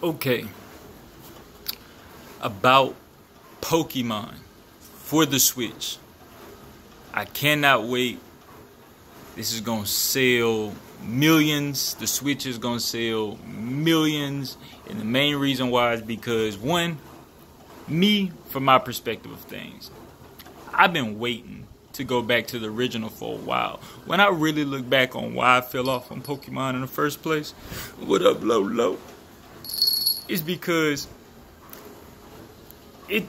Okay, about Pokemon for the Switch. I cannot wait. This is gonna sell millions. The Switch is gonna sell millions. And the main reason why is because, one, me, from my perspective of things, I've been waiting to go back to the original for a while. When I really look back on why I fell off on Pokemon in the first place, what up, low? Is because it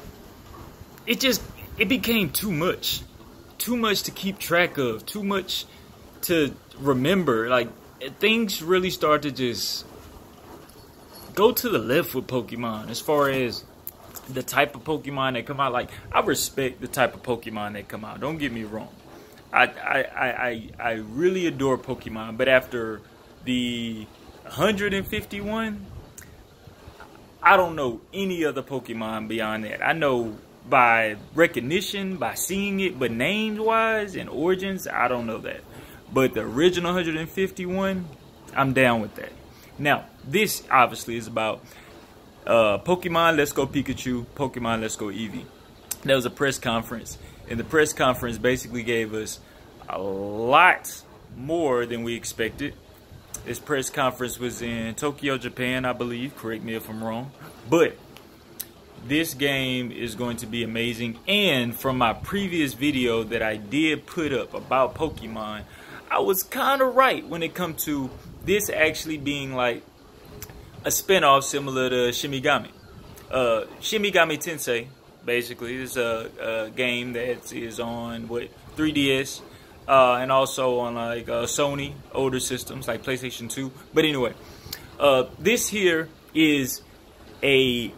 became too much to keep track of, too much to remember. Like, things really start to just go to the left with Pokemon as far as the type of Pokemon that come out. Like, I respect the type of Pokemon that come out, don't get me wrong. I really adore Pokemon, but after the 151, I don't know any other Pokemon beyond that. I know by recognition, by seeing it, but names-wise and origins, I don't know that. But the original 151, I'm down with that. Now, this obviously is about Pokemon Let's Go Pikachu, Pokemon Let's Go Eevee. There was a press conference, and the press conference basically gave us a lot more than we expected. This press conference was in Tokyo, Japan, I believe. Correct me if I'm wrong. But this game is going to be amazing. And from my previous video that I did put up about Pokemon, I was kind of right when it comes to this actually being like a spinoff similar to Shimigami. Shimigami Tensei, basically, is a game that is on, 3DS. And also on like Sony older systems like PlayStation 2. But anyway, this here is a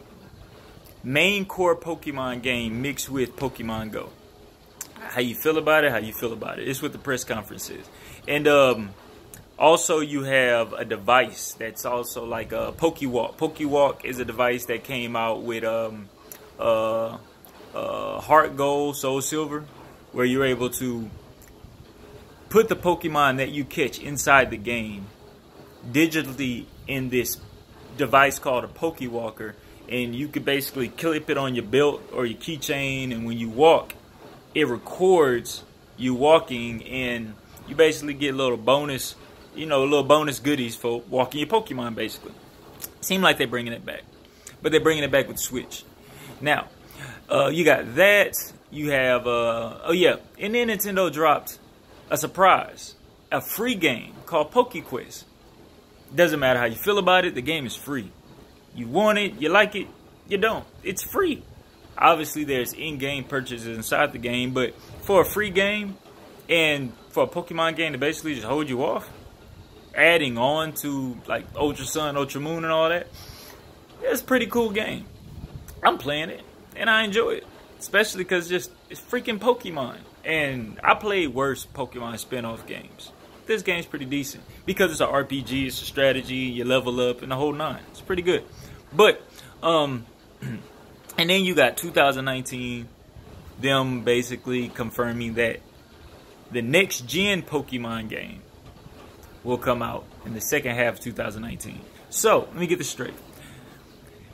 main core Pokemon game mixed with Pokemon Go. How you feel about it? How you feel about it? It's what the press conference is. And also you have a device that's also like a Pokewalk. Pokewalk is a device that came out with Heart Gold, Soul Silver, where you're able to put the Pokemon that you catch inside the game digitally in this device called a Pokewalker, and you could basically clip it on your belt or your keychain, and when you walk, it records you walking, and you basically get little bonus, little bonus goodies for walking your Pokemon, basically. Seem like they're bringing it back, but they're bringing it back with Switch. Now, you got that. You have, oh yeah, and then Nintendo dropped a surprise, a free game called PokeQuest. Doesn't matter how you feel about it, the game is free. You want it, you like it, you don't. It's free. Obviously, there's in-game purchases inside the game, but for a free game and for a Pokemon game to basically just hold you off, adding on to like Ultra Sun, Ultra Moon, and all that, it's a pretty cool game. I'm playing it and I enjoy it, especially because it's freaking Pokemon. And I played worse Pokemon spin-off games. This game's pretty decent because it's an RPG, it's a strategy, you level up, and the whole nine. It's pretty good. But, and then you got 2019, them basically confirming that the next gen Pokemon game will come out in the second half of 2019. So, let me get this straight.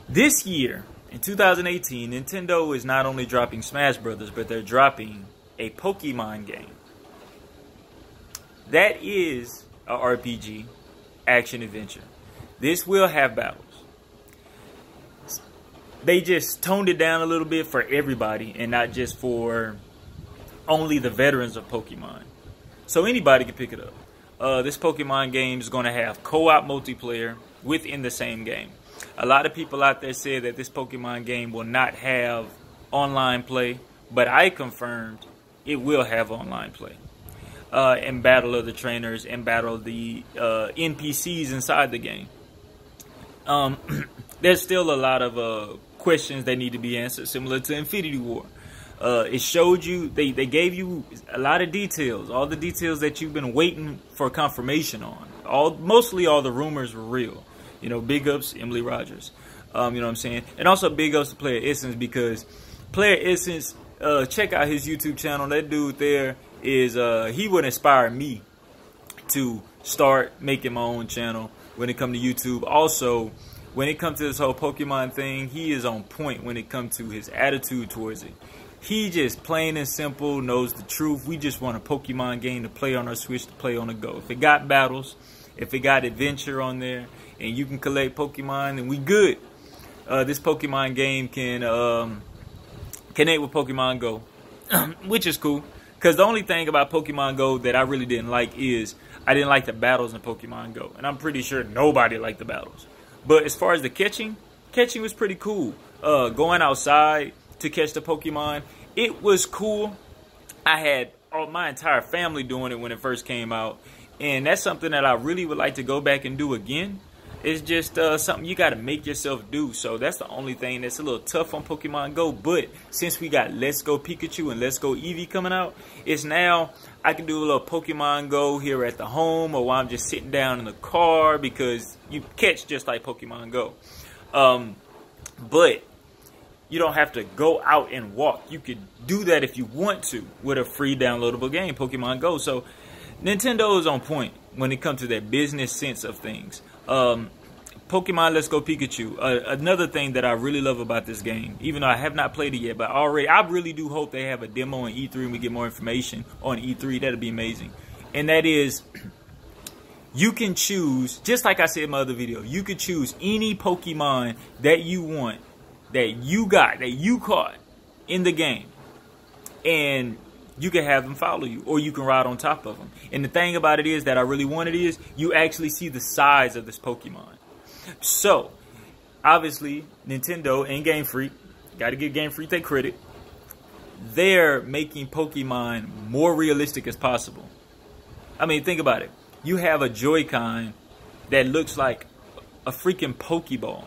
This year, in 2018, Nintendo is not only dropping Smash Brothers, but they're dropping a Pokemon game. That is a RPG, action adventure. This will have battles. They just toned it down a little bit for everybody and not just for only the veterans of Pokemon. So anybody can pick it up. This Pokemon game is going to have co-op multiplayer within the same game. A lot of people out there said that this Pokemon game will not have online play, but I confirmed it will have online play. And battle other trainers and battle the NPCs inside the game. There's still a lot of questions that need to be answered, similar to Infinity War. It showed you, they gave you a lot of details, all the details that you've been waiting for confirmation on. Mostly all the rumors were real. Big ups, Emily Rogers. You know what I'm saying? And also big ups to Player Essence, because Player Essence, check out his YouTube channel. That dude there is, he would inspire me to start making my own channel when it comes to YouTube. Also, when it comes to this whole Pokemon thing, he is on point when it comes to his attitude towards it. He just plain and simple knows the truth. We just want a Pokemon game to play on our Switch, to play on the go. If it got battles, if it got adventure on there, and you can collect Pokemon, then we good. This Pokemon game can connect with Pokemon Go, which is cool. Because the only thing about Pokemon Go that I really didn't like is I didn't like the battles in Pokemon Go. And I'm pretty sure nobody liked the battles. But as far as the catching was pretty cool. Going outside to catch the Pokemon, it was cool. I had my entire family doing it when it first came out. And that's something that I really would like to go back and do again. It's just something you got to make yourself do. So that's the only thing that's a little tough on Pokemon Go. But since we got Let's Go Pikachu and Let's Go Eevee coming out, it's now I can do a little Pokemon Go here at the home or while I'm just sitting down in the car, because you catch just like Pokemon Go. But you don't have to go out and walk. You could do that if you want to with a free downloadable game, Pokemon Go. So Nintendo is on point when it comes to that business sense of things. Pokemon Let's Go Pikachu. Another thing that I really love about this game, even though I have not played it yet, but I really do hope they have a demo on E3 and we get more information on E3. That'd be amazing. And that is, you can choose, just like I said in my other video, you can choose any Pokemon that you want, that you got, that you caught in the game. And you can have them follow you, or you can ride on top of them. And the thing about it is that I really wanted is you actually see the size of this Pokemon. So, obviously, Nintendo and Game Freak, got to give Game Freak their credit, they're making Pokemon more realistic as possible. I mean, think about it. You have a Joy-Con that looks like a freaking Pokeball.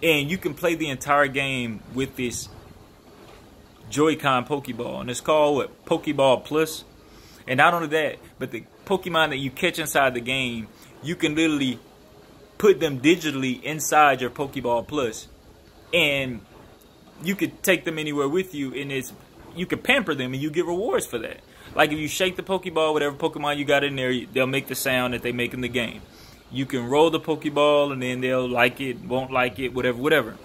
And you can play the entire game with this Joy-Con Pokeball, and it's called what, Pokeball Plus. And not only that, but the Pokemon that you catch inside the game, you can literally put them digitally inside your Pokeball Plus, and you could take them anywhere with you, and you can pamper them and you get rewards for that. Like if you shake the Pokeball, whatever Pokemon you got in there, they'll make the sound that they make in the game. You can roll the Pokeball and then they'll like it, won't like it, whatever.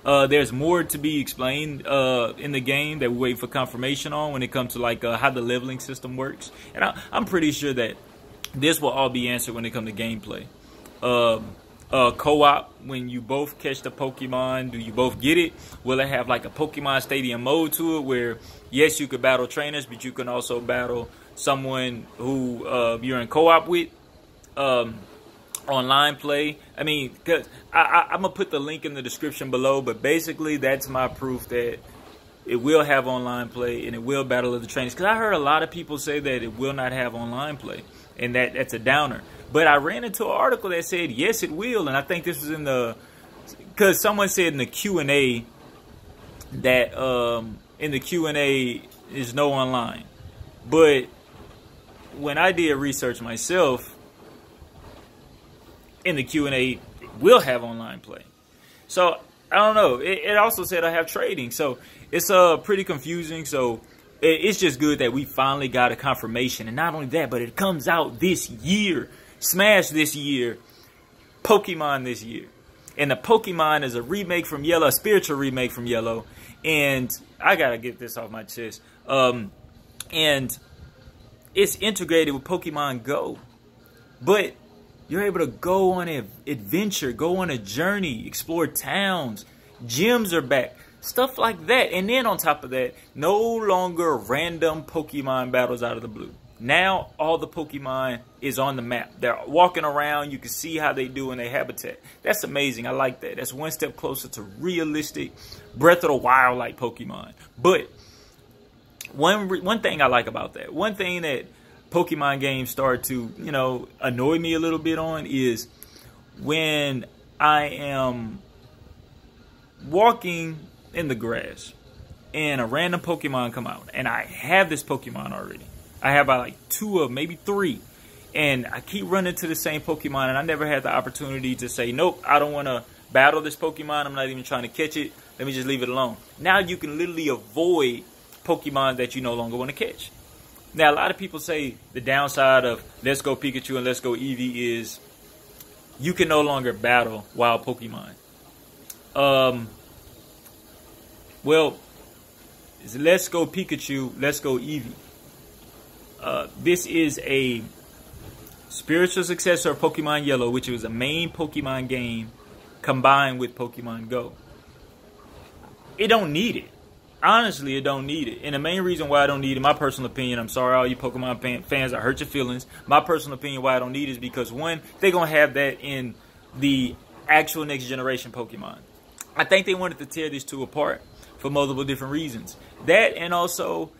There's more to be explained in the game that we wait for confirmation on when it comes to like how the leveling system works. And I'm pretty sure that this will all be answered when it comes to gameplay. Co-op, when you both catch the Pokemon, do you both get it? Will it have like a Pokemon Stadium mode to it where, yes, you could battle trainers, but you can also battle someone who you're in co-op with? Online play. I mean, because I'm going to put the link in the description below, but basically that's my proof that it will have online play and it will battle of the trainers. Because I heard a lot of people say that it will not have online play, and that's a downer. But I ran into an article that said, yes, it will. And I think this was in the, because someone said in the Q&A that in the Q&A is no online. But when I did research myself, in the Q&A, it will have online play. So, I don't know. It also said I have trading. So, it's pretty confusing. So, it's just good that we finally got a confirmation. And not only that, but it comes out this year. Smash this year. Pokemon this year. And the Pokemon is a remake from Yellow, a spiritual remake from Yellow. And I got to get this off my chest. And it's integrated with Pokemon Go. But you're able to go on an adventure, go on a journey, explore towns. Gyms are back. Stuff like that. And then on top of that, no longer random Pokemon battles out of the blue. Now, all the Pokemon is on the map. They're walking around. You can see how they do in their habitat. That's amazing. I like that. That's one step closer to realistic Breath of the Wild-like Pokemon. But one thing I like about that, one thing that Pokemon games start to, you know, annoy me a little bit on is when I am walking in the grass and a random Pokemon come out, and I have this Pokemon already. I have like 2 of maybe 3, and I keep running to the same Pokemon, and I never had the opportunity to say, nope, I don't want to battle this Pokemon. I'm not even trying to catch it. Let me just leave it alone. Now you can literally avoid Pokemon that you no longer want to catch. Now, a lot of people say the downside of Let's Go Pikachu and Let's Go Eevee is you can no longer battle wild Pokemon. Well, let's go Pikachu, let's go Eevee. This is a spiritual successor of Pokemon Yellow, which was a main Pokemon game combined with Pokemon Go. It don't need it. Honestly, it don't need it. And the main reason why I don't need it, my personal opinion, I'm sorry all you Pokemon fans, I hurt your feelings. My personal opinion why I don't need it is because, one, they're going to have that in the actual next generation Pokemon. I think they wanted to tear these two apart for multiple different reasons. That, and also,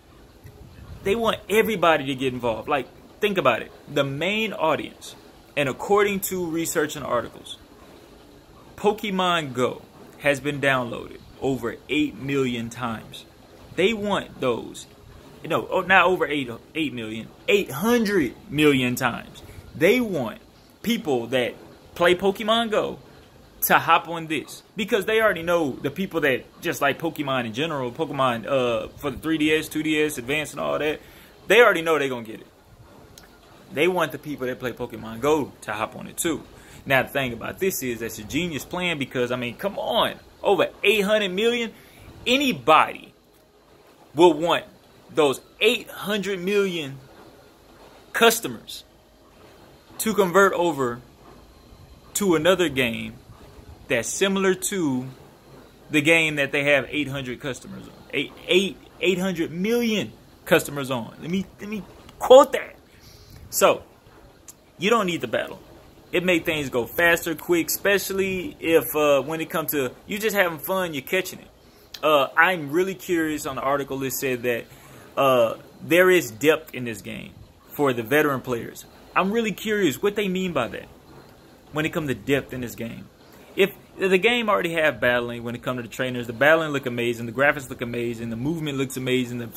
they want everybody to get involved. Like, think about it. The main audience, and according to research and articles, Pokemon Go has been downloaded over 8 million times. They want those, not over 8 million, 800 million times. They want people that play Pokemon Go to hop on this, because they already know the people that just like Pokemon in general, Pokemon for the 3DS, 2DS, Advance and all that, they already know they're going to get it. They want the people that play Pokemon Go to hop on it too. Now the thing about this is that's a genius plan, because I mean, come on, over 800 million, anybody will want those 800 million customers to convert over to another game that's similar to the game that they have 800 customers on. 800 million customers on. Let me quote that. So, you don't need the battle. It made things go faster, quick, especially if when it comes to you just having fun, you're catching it. I'm really curious. On the article, it said that there is depth in this game for the veteran players. I'm really curious what they mean by that when it comes to depth in this game. If the game already have battling, when it comes to the trainers, the battling look amazing, the graphics look amazing, the movement looks amazing, the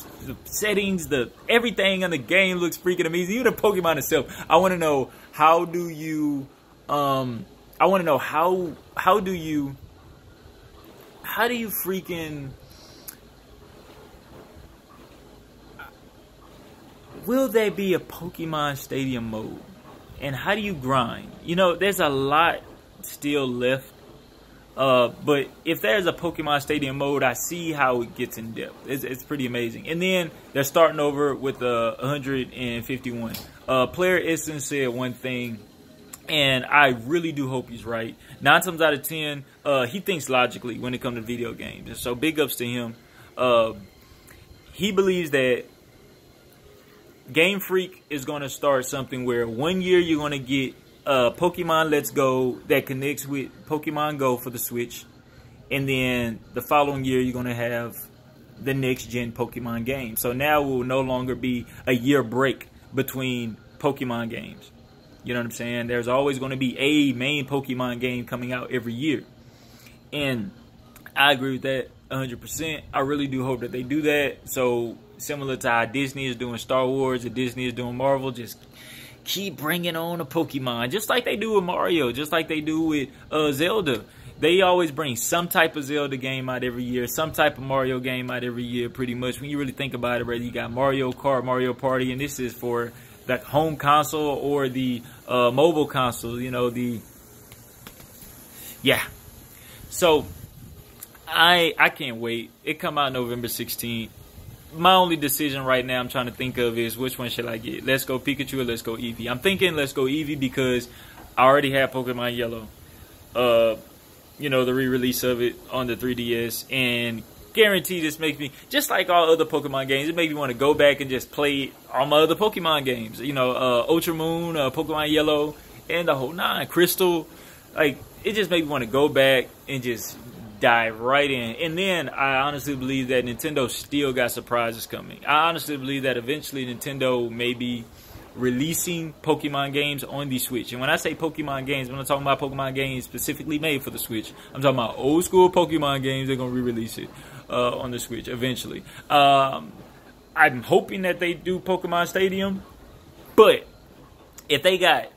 settings, everything in the game looks freaking amazing. Even the Pokemon itself. I want to know how do you how do you freaking, will there be a Pokemon Stadium mode? And how do you grind? You know, there's a lot still left. But if there's a Pokemon Stadium mode, I see how it gets in depth. It's pretty amazing. And then they're starting over with 151. Player Essence said one thing, and I really do hope he's right. 9 times out of 10, he thinks logically when it comes to video games. And so big ups to him. He believes that Game Freak is going to start something where 1 year you're going to get Pokemon Let's Go that connects with Pokemon Go for the Switch, and then the following year you're going to have the next gen Pokemon game. So now it will no longer be a year break between Pokemon games. You know what I'm saying? There's always going to be a main Pokemon game coming out every year, and I agree with that 100%. I really do hope that they do that. So similar to how Disney is doing Star Wars and Disney is doing Marvel, just keep bringing on a Pokemon, just like they do with Mario, just like they do with Zelda. They always bring some type of Zelda game out every year, some type of Mario game out every year, pretty much. When you really think about it, brother, you got Mario Kart, Mario Party, and this is for the home console or the mobile console, you know, yeah. So, I can't wait. It come out November 16th. My only decision right now I'm trying to think of is which one should I get? Let's Go Pikachu or Let's Go Eevee? I'm thinking Let's Go Eevee because I already have Pokemon Yellow. You know, the re-release of it on the 3DS, and guarantee this makes me, just like all other Pokemon games, it makes me want to go back and just play all my other Pokemon games. You know, Ultra Moon, Pokemon Yellow, and the whole 9, Crystal. Like, it just makes me want to go back and just dive right in. And then I honestly believe that Nintendo still got surprises coming. I honestly believe that eventually Nintendo may be releasing Pokemon games on the Switch. And when I say Pokemon games, when I'm talking about Pokemon games specifically made for the Switch, I'm talking about old school Pokemon games. They're going to re-release it on the Switch eventually. I'm hoping that they do Pokemon Stadium, but if they got,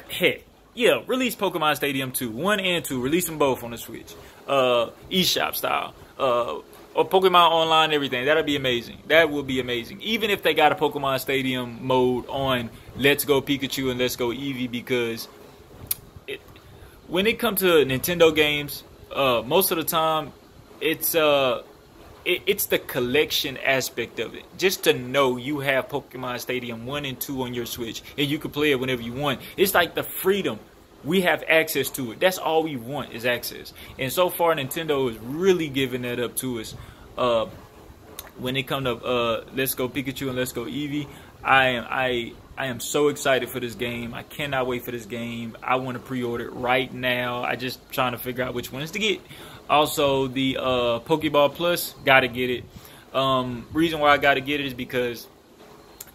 heck, yeah, release Pokemon Stadium 2, 1 and 2, release them both on the Switch, eShop style, or Pokemon Online, everything. That'll be amazing. That will be amazing. Even if they got a Pokemon Stadium mode on Let's Go Pikachu and Let's Go Eevee, because when it comes to Nintendo games, most of the time, it's the collection aspect of it. Just to know you have Pokemon Stadium 1 and 2 on your Switch, and you can play it whenever you want. It's like the freedom. We have access to it. That's all we want is access. And so far, Nintendo is really giving that up to us. When it comes to Let's Go Pikachu and Let's Go Eevee, I am so excited for this game. I cannot wait for this game. I want to pre-order it right now. I just trying to figure out which ones to get. Also, the Pokeball Plus, gotta get it. Reason why I gotta get it is because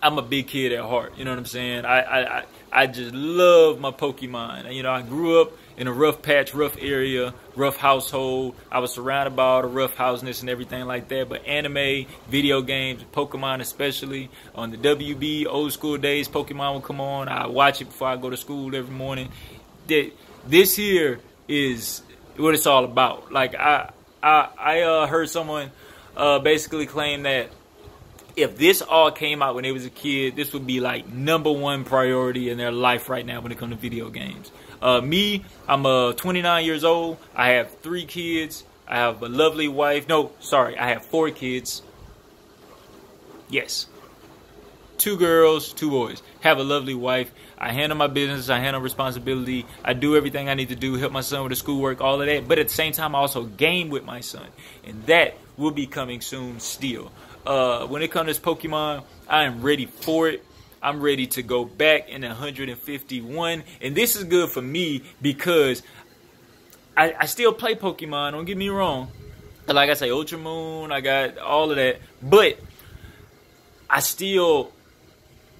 I'm a big kid at heart. You know what I'm saying? I just love my Pokemon. You know, I grew up in a rough patch, rough area, rough household. I was surrounded by all the rough houseness and everything like that. But anime, video games, Pokemon especially, on the WB, old school days, Pokemon would come on. I watch it before I go to school every morning. This here is what it's all about. Like, I heard someone basically claim that if this all came out when they was a kid, this would be like #1 priority in their life right now when it comes to video games. Me, I'm 29 years old. I have 3 kids. I have a lovely wife. No, sorry, I have 4 kids. Yes. 2 girls, 2 boys. Have a lovely wife. I handle my business. I handle responsibility. I do everything I need to do. Help my son with his schoolwork, all of that. But at the same time, I also game with my son. And that will be coming soon still. When it comes to this Pokemon, I am ready for it. I'm ready to go back in 151. And this is good for me because I still play Pokemon. Don't get me wrong. Like I say, Ultra Moon, I got all of that. But I still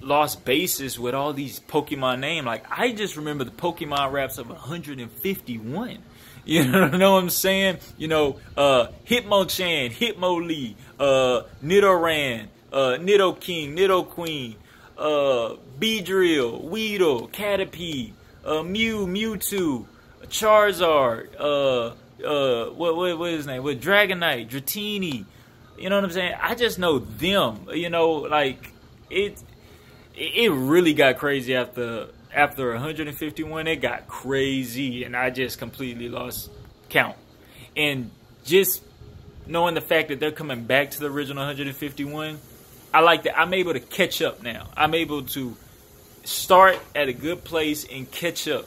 lost bases with all these Pokemon names. Like, I just remember the Pokemon raps of 151. You know what I'm saying? You know, Hitmonchan, Hitmonlee, Nidoran, Nidoking, Nidoqueen, Beedrill, Weedle, Caterpie, Mew, Mewtwo, Charizard, what is his name? What, Dragonite, Dratini. You know what I'm saying? I just know them. You know, like, it really got crazy after 151. It got crazy, and I just completely lost count. And just knowing the fact that they're coming back to the original 151, I like that. I'm able to catch up now. I'm able to start at a good place and catch up.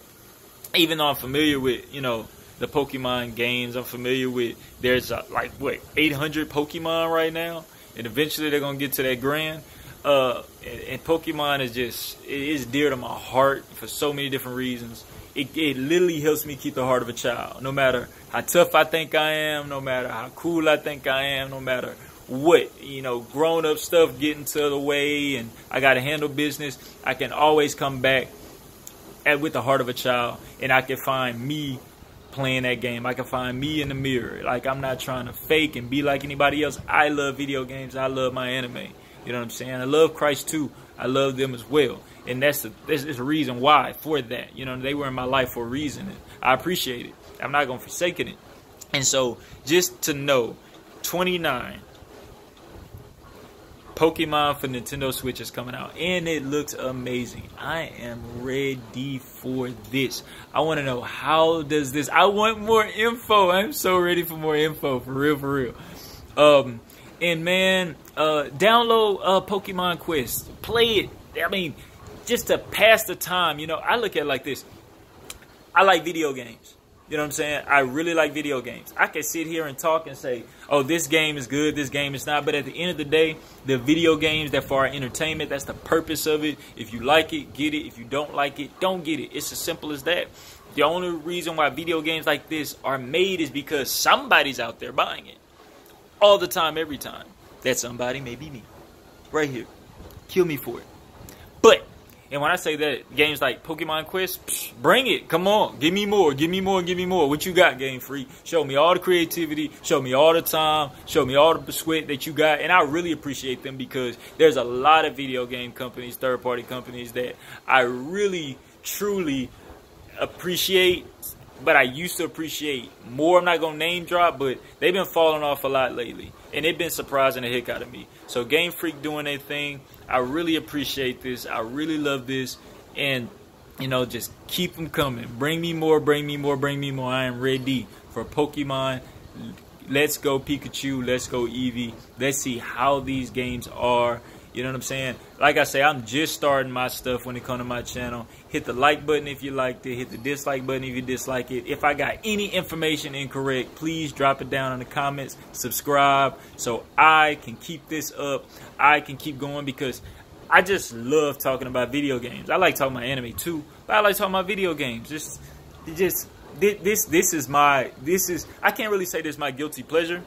Even though I'm familiar with, you know, the Pokemon games, I'm familiar with, there's like, what, 800 Pokemon right now? And eventually they're going to get to that grand. And Pokemon is just, it is dear to my heart for so many different reasons. It literally helps me keep the heart of a child. No matter how tough I think I am, no matter how cool I think I am, no matter what, you know, grown up stuff getting to the way and I got to handle business, I can always come back with the heart of a child, and I can find me playing that game. I can find me in the mirror. Like, I'm not trying to fake and be like anybody else. I love video games. I love my anime. You know what I'm saying? I love Christ too. I love them as well. And that's a reason why for that. You know, they were in my life for a reason. And I appreciate it. I'm not going to forsake it. And so just to know, 29 Pokemon for Nintendo Switch is coming out. And it looks amazing. I am ready for this. I want to know, how does this... I want more info. I'm so ready for more info. For real, for real. And man, download Pokemon Quest. Play it. I mean, just to pass the time. You know, I look at it like this. I like video games. You know what I'm saying? I really like video games. I can sit here and talk and say, oh, this game is good, this game is not. But at the end of the day, the video games, that for our entertainment, that's the purpose of it. If you like it, get it. If you don't like it, don't get it. It's as simple as that. The only reason why video games like this are made is because somebody's out there buying it. All the time, every time. That somebody may be me. Right here. Kill me for it. But, and when I say that, games like Pokemon Quest, bring it. Come on. Give me more. Give me more. Give me more. What you got, Game Freak? Show me all the creativity. Show me all the time. Show me all the sweat that you got. And I really appreciate them, because there's a lot of video game companies, third-party companies, that I really, truly appreciate. But I used to appreciate more. I'm not going to name drop, but they've been falling off a lot lately. And they've been surprising the heck out of me. So Game Freak doing their thing. I really appreciate this. I really love this. And You know, just keep them coming. Bring me more, bring me more, bring me more. I am ready for Pokemon. Let's go Pikachu. Let's go Eevee. Let's see how these games are. You know what I'm saying? Like I say, I'm just starting my stuff when it comes to my channel. Hit the like button if you liked it. Hit the dislike button if you dislike it. If I got any information incorrect, please drop it down in the comments. Subscribe so I can keep this up. I can keep going because I just love talking about video games. I like talking about anime too, but I like talking about video games. This is I can't really say this is my guilty pleasure.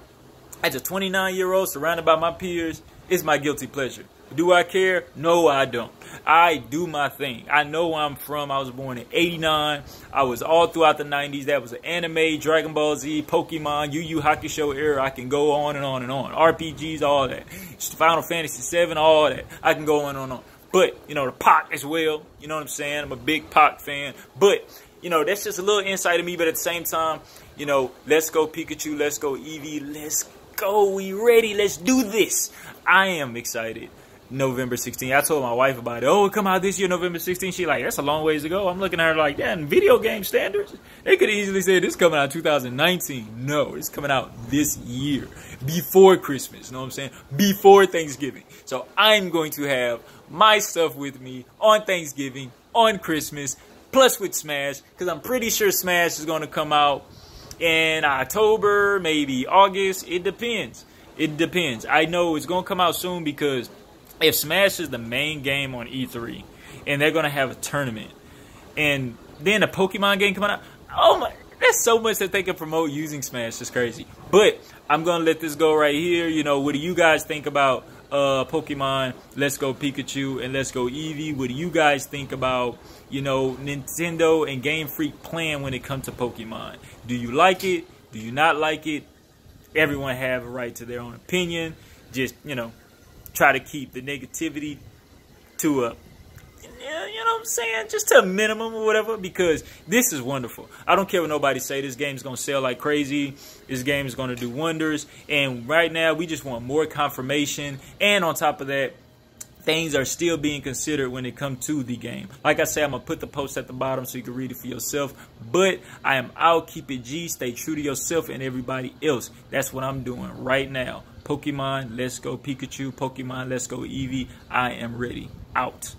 As a 29-year-old surrounded by my peers, it's my guilty pleasure. Do I care? No, I don't. I do my thing. I know where I'm from. I was born in '89. I was all throughout the 90s. That was an anime, Dragon Ball Z, Pokemon, Yu Yu Hakusho era. I can go on and on and on. RPGs, all that. Final Fantasy VII, all that. I can go on and on. But, you know, the Pac as well. You know what I'm saying? I'm a big Pac fan. But, you know, that's just a little insight of me. But at the same time, you know, let's go Pikachu. Let's go Eevee. Let's go. We ready. Let's do this. I am excited. November 16th. I told my wife about it. Oh, it come out this year, November 16th. She like, that's a long ways to go. I'm looking at her like, yeah, in video game standards, they could easily say this coming out 2019. No, it's coming out this year. Before Christmas. You know what I'm saying? Before Thanksgiving. So I'm going to have my stuff with me on Thanksgiving, on Christmas, plus with Smash, because I'm pretty sure Smash is going to come out in October, maybe August. It depends. It depends. I know it's going to come out soon because if Smash is the main game on E3 and they're going to have a tournament and then a Pokemon game coming out, oh my, there's so much that they can promote using Smash. It's crazy. But I'm going to let this go right here. You know, what do you guys think about Pokemon? Let's go Pikachu and let's go Eevee. What do you guys think about, you know, Nintendo and Game Freak plan when it comes to Pokemon? Do you like it? Do you not like it? Everyone have a right to their own opinion. Just, you know, try to keep the negativity to a, you know what I'm saying, just to a minimum or whatever, because this is wonderful. I don't care what nobody say. This game's going to sell like crazy. This game is going to do wonders. And right now, we just want more confirmation. And on top of that, things are still being considered when it comes to the game. Like I said, I'm going to put the post at the bottom so you can read it for yourself. But I am out. Keep it G. Stay true to yourself and everybody else. That's what I'm doing right now. Pokemon, let's go Pikachu. Pokemon, let's go Eevee. I am ready. Out.